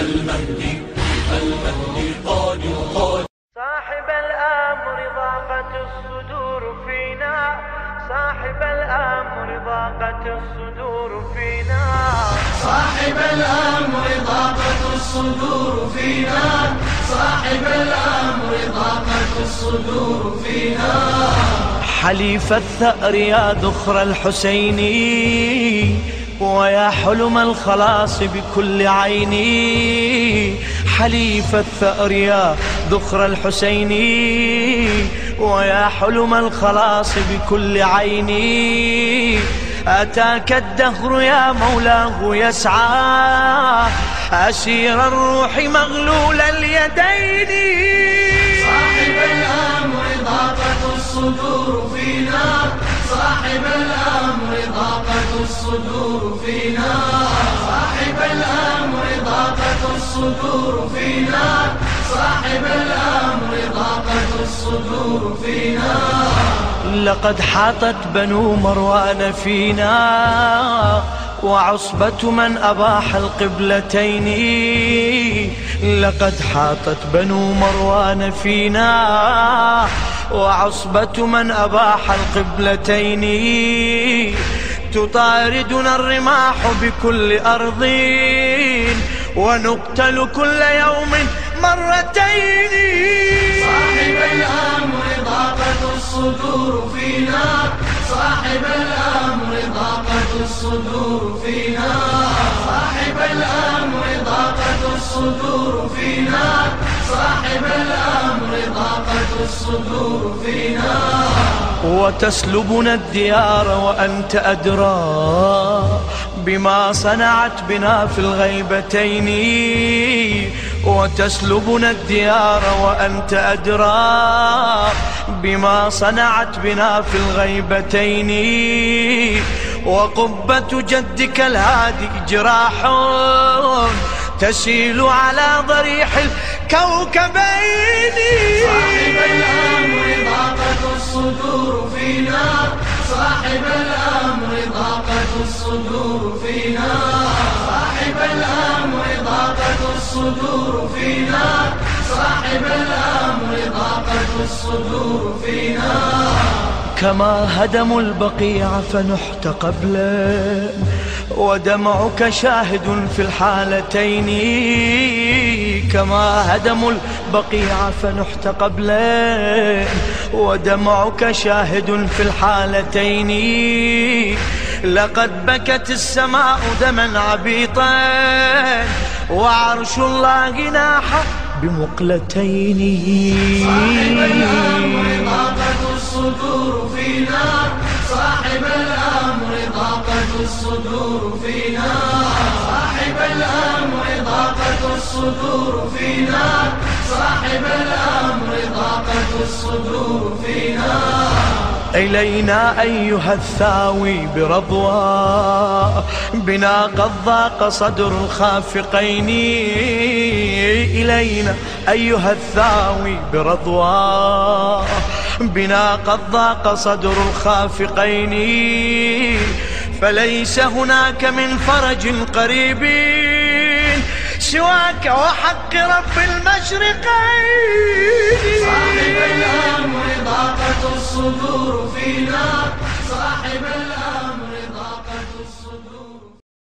المهدي قادم. صاحب الأمر ضاقت الصدور فينا، صاحب الأمر ضاقت الصدور فينا، صاحب الأمر ضاقت الصدور فينا، صاحب الأمر ضاقت الصدور فينا. حليف الثأر يا ذخر الحسيني، ويا حلم الخلاص بكل عيني. حليف الثأر يا ذخر الحسيني، ويا حلم الخلاص بكل عيني. أتاك الدهر يا مولاه يسعى، أسير الروح مغلول اليدين. صاحب الأمر ضاقت الصدور فينا، صاحب الأمر ضاقت الصدور فينا، صاحب الأمر ضاقت الصدور فينا، صاحب الأمر ضاقت الصدور فينا. لقد حاطت بنو مروان فينا، وعصبة من أباح القبلتين. لقد حاطت بنو مروان فينا، وعصبة من أباح القبلتين. تطاردنا الرماح بكل أرض، ونقتل كل يوم مرتين. صاحب الأمر ضاقت الصدور فينا، صاحب الأمر ضاقت الصدور فينا، صاحب الأمر ضاقت الصدور فينا، صاحب الأمر ضاقت الصدور فينا. وتسلبنا الديار وأنت أدرى بما صنعت بنا في الغيبتين. وتسلبنا الديار وأنت أدرى بما صنعت بنا في الغيبتين. وقبة جدك الهادي جراح تسيل على ضريح الكوكبين. صاحب الأمر ضاقت الصدور فينا، صاحب الأمر ضاقت الصدور فينا، صاحب الأمر ضاقت الصدور فينا، صاحب الأمر ضاقت الصدور فينا. كما هدموا البقيع فنحت قبلا، ودمعك شاهد في الحالتين. كما هدموا البقيع فنحت قبلا، ودمعك شاهد في الحالتين. لقد بكت السماء دما عبيطا، وعرش الله ناح بمقلتين. صاحب الأمر ضاقت الصدور فينا، صاحب الأمر ضاقت الصدور فينا، صاحب الأمر ضاقت الصدور فينا، صاحب الأمر ضاقت الصدور فينا. إلينا أيها الثاوي برضوى، بنا قد ضاق صدر الخافقين. إلينا أيها الثاوي برضوى، بنا قد ضاق صدر الخافقين. فليس هناك من فرج قريب سواك وحق رب المشرقين. صاحب الأمر ضاقت الصدور فينا، صاحب الأمر